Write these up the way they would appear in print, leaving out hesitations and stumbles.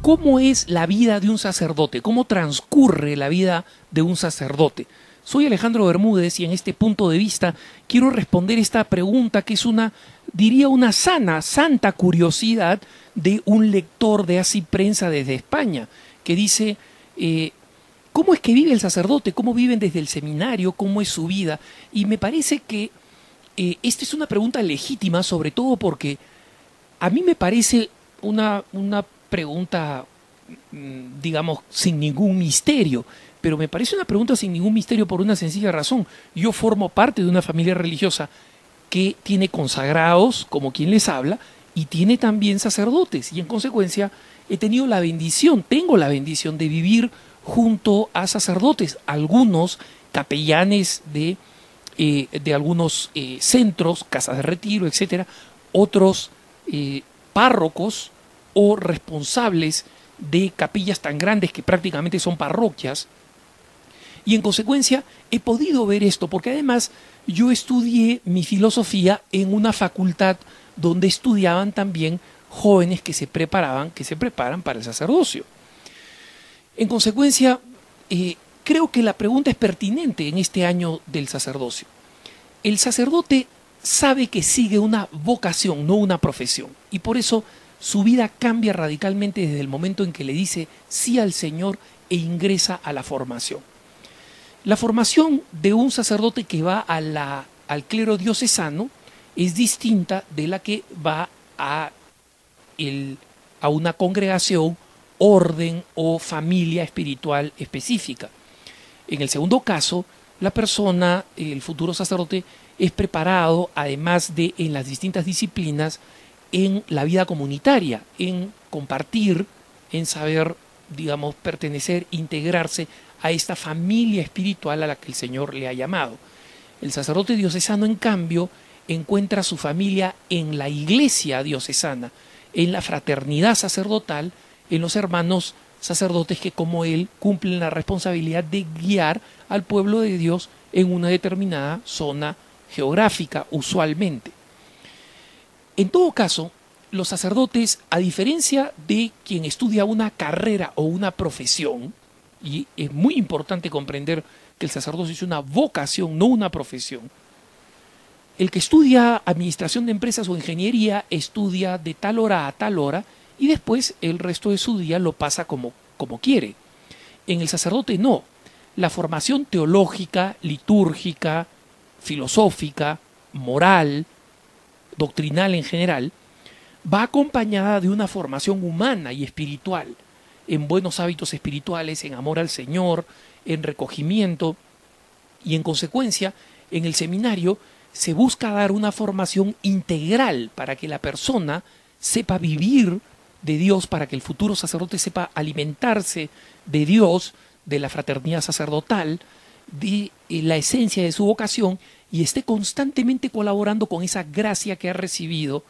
¿Cómo es la vida de un sacerdote? ¿Cómo transcurre la vida de un sacerdote? Soy Alejandro Bermúdez y en este punto de vista quiero responder esta pregunta que es diría una santa curiosidad de un lector de Así Prensa desde España, que dice, ¿cómo es que vive el sacerdote? ¿Cómo viven desde el seminario? ¿Cómo es su vida? Y me parece que esta es una pregunta legítima, sobre todo porque a mí me parece una pregunta, digamos, sin ningún misterio, pero me parece una pregunta sin ningún misterio por una sencilla razón. Yo formo parte de una familia religiosa que tiene consagrados, como quien les habla, y tiene también sacerdotes, y en consecuencia tengo la bendición de vivir junto a sacerdotes, algunos capellanes de algunos centros, casas de retiro, etcétera, otros párrocos o responsables de capillas tan grandes que prácticamente son parroquias. Y en consecuencia he podido ver esto, porque además yo estudié mi filosofía en una facultad donde estudiaban también jóvenes que se preparan para el sacerdocio. En consecuencia, creo que la pregunta es pertinente en este año del sacerdocio. El sacerdote sabe que sigue una vocación, no una profesión, y por eso su vida cambia radicalmente desde el momento en que le dice sí al Señor e ingresa a la formación. La formación de un sacerdote que va al clero diocesano es distinta de la que va a una congregación, orden o familia espiritual específica. En el segundo caso, la persona, el futuro sacerdote, es preparado, además de en las distintas disciplinas, en la vida comunitaria, en compartir, en saber, digamos, pertenecer, integrarse a esta familia espiritual a la que el Señor le ha llamado. El sacerdote diocesano, en cambio, encuentra su familia en la iglesia diocesana, en la fraternidad sacerdotal, en los hermanos sacerdotes que, como él, cumplen la responsabilidad de guiar al pueblo de Dios en una determinada zona geográfica, usualmente. En todo caso, los sacerdotes, a diferencia de quien estudia una carrera o una profesión, y es muy importante comprender que el sacerdocio es una vocación, no una profesión, el que estudia administración de empresas o ingeniería estudia de tal hora a tal hora y después el resto de su día lo pasa como quiere. En el sacerdote no. La formación teológica, litúrgica, filosófica, moral, doctrinal en general, va acompañada de una formación humana y espiritual, en buenos hábitos espirituales, en amor al Señor, en recogimiento, y en consecuencia, en el seminario se busca dar una formación integral para que la persona sepa vivir de Dios, para que el futuro sacerdote sepa alimentarse de Dios, de la fraternidad sacerdotal, de la esencia de su vocación, y esté constantemente colaborando con esa gracia que ha recibido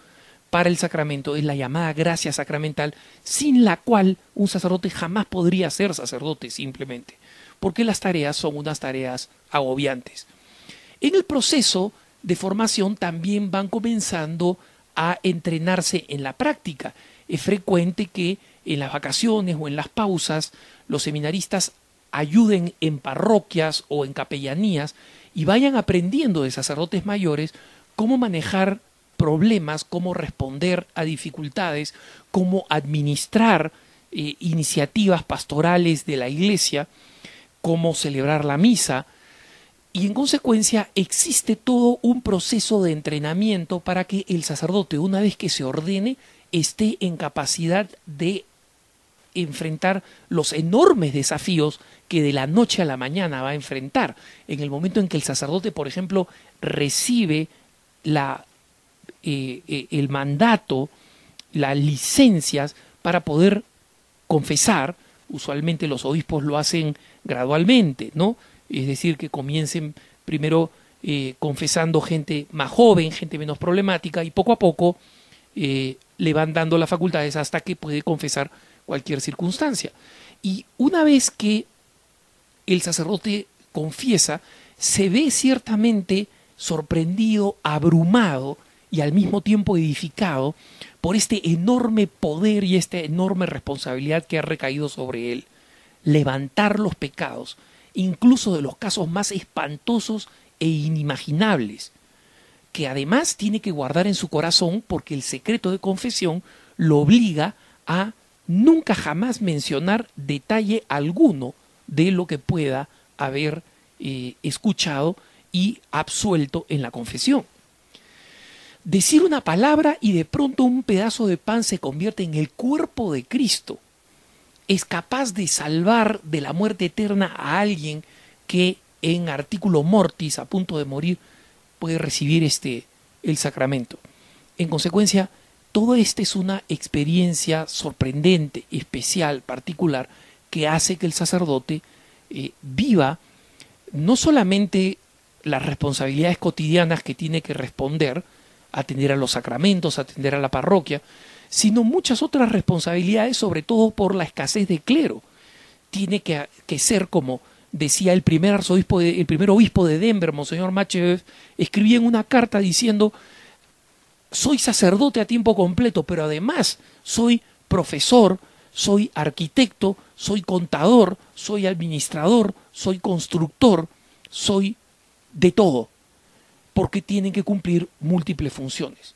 para el sacramento. Es la llamada gracia sacramental, sin la cual un sacerdote jamás podría ser sacerdote, simplemente, porque las tareas son unas tareas agobiantes. En el proceso de formación también van comenzando a entrenarse en la práctica. Es frecuente que en las vacaciones o en las pausas los seminaristas ayuden en parroquias o en capellanías y vayan aprendiendo de sacerdotes mayores cómo manejar problemas, cómo responder a dificultades, cómo administrar iniciativas pastorales de la iglesia, cómo celebrar la misa. Y en consecuencia existe todo un proceso de entrenamiento para que el sacerdote, una vez que se ordene, esté en capacidad de enfrentar los enormes desafíos que de la noche a la mañana va a enfrentar. En el momento en que el sacerdote, por ejemplo, recibe el mandato, las licencias para poder confesar, usualmente los obispos lo hacen gradualmente, ¿no? Es decir, que comiencen primero confesando gente más joven, gente menos problemática, y poco a poco le van dando las facultades hasta que puede confesar cualquier circunstancia. Y una vez que el sacerdote confiesa, se ve ciertamente sorprendido, abrumado y al mismo tiempo edificado por este enorme poder y esta enorme responsabilidad que ha recaído sobre él. Levantar los pecados, incluso de los casos más espantosos e inimaginables, que además tiene que guardar en su corazón porque el secreto de confesión lo obliga a nunca jamás mencionar detalle alguno de lo que pueda haber escuchado y absuelto en la confesión. Decir una palabra y de pronto un pedazo de pan se convierte en el cuerpo de Cristo. Es capaz de salvar de la muerte eterna a alguien que en artículo mortis, a punto de morir, puede recibir el sacramento. En consecuencia, todo esto es una experiencia sorprendente, especial, particular, que hace que el sacerdote viva no solamente las responsabilidades cotidianas que tiene que responder, atender a los sacramentos, atender a la parroquia, sino muchas otras responsabilidades, sobre todo por la escasez de clero. Tiene que ser, como decía el primer obispo de Denver, Monseñor Machev, escribía en una carta diciendo: soy sacerdote a tiempo completo, pero además soy profesor, soy arquitecto, soy contador, soy administrador, soy constructor, soy de todo, porque tienen que cumplir múltiples funciones.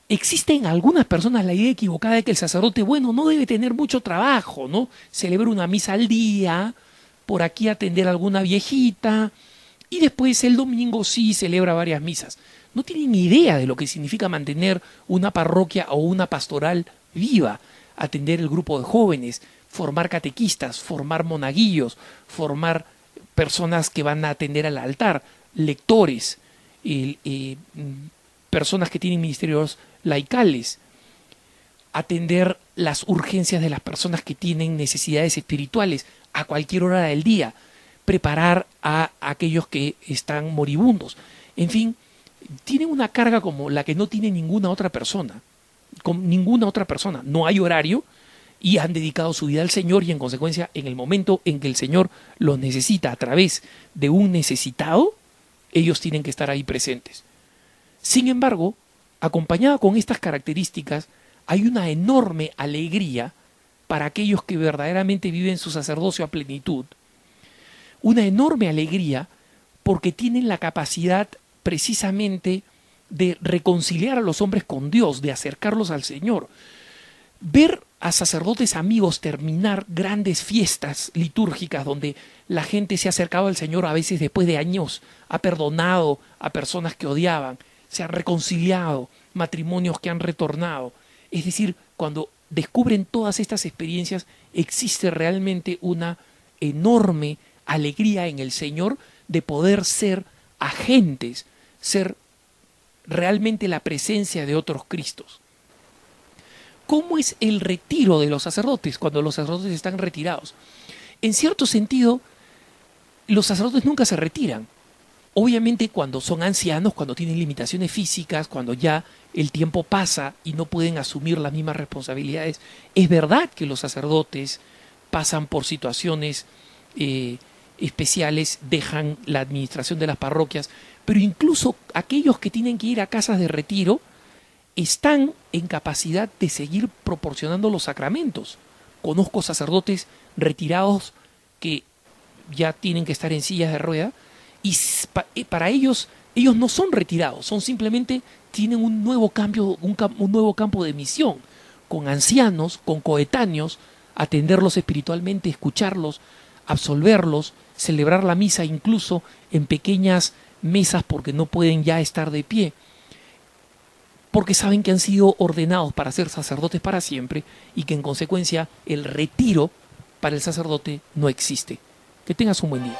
Existe en algunas personas la idea equivocada de que el sacerdote, bueno, no debe tener mucho trabajo, ¿no? Celebrar una misa al día, por aquí atender a alguna viejita, y después el domingo sí celebra varias misas. No tienen ni idea de lo que significa mantener una parroquia o una pastoral viva, atender el grupo de jóvenes, formar catequistas, formar monaguillos, formar personas que van a atender al altar, lectores, personas que tienen ministerios laicales, atender las urgencias de las personas que tienen necesidades espirituales a cualquier hora del día, preparar a aquellos que están moribundos. En fin, tienen una carga como la que no tiene ninguna otra persona, con ninguna otra persona. No hay horario y han dedicado su vida al Señor, y en consecuencia, en el momento en que el Señor los necesita a través de un necesitado, ellos tienen que estar ahí presentes. Sin embargo, acompañada con estas características, hay una enorme alegría para aquellos que verdaderamente viven su sacerdocio a plenitud. Una enorme alegría porque tienen la capacidad precisamente de reconciliar a los hombres con Dios, de acercarlos al Señor. Ver a sacerdotes amigos terminar grandes fiestas litúrgicas donde la gente se ha acercado al Señor a veces después de años, ha perdonado a personas que odiaban, se han reconciliado, matrimonios que han retornado. Es decir, cuando descubren todas estas experiencias, existe realmente una enorme alegría en el Señor de poder ser agentes, ser realmente la presencia de otros Cristos. ¿Cómo es el retiro de los sacerdotes cuando los sacerdotes están retirados? En cierto sentido, los sacerdotes nunca se retiran. Obviamente cuando son ancianos, cuando tienen limitaciones físicas, cuando ya el tiempo pasa y no pueden asumir las mismas responsabilidades, es verdad que los sacerdotes pasan por situaciones especiales, dejan la administración de las parroquias, pero incluso aquellos que tienen que ir a casas de retiro están en capacidad de seguir proporcionando los sacramentos. Conozco sacerdotes retirados que ya tienen que estar en sillas de rueda, y para ellos no son retirados, son simplemente tienen un nuevo campo de misión, con ancianos, con coetáneos, atenderlos espiritualmente, escucharlos, absolverlos, celebrar la misa incluso en pequeñas mesas porque no pueden ya estar de pie, porque saben que han sido ordenados para ser sacerdotes para siempre y que en consecuencia el retiro para el sacerdote no existe. Que tengas un buen día.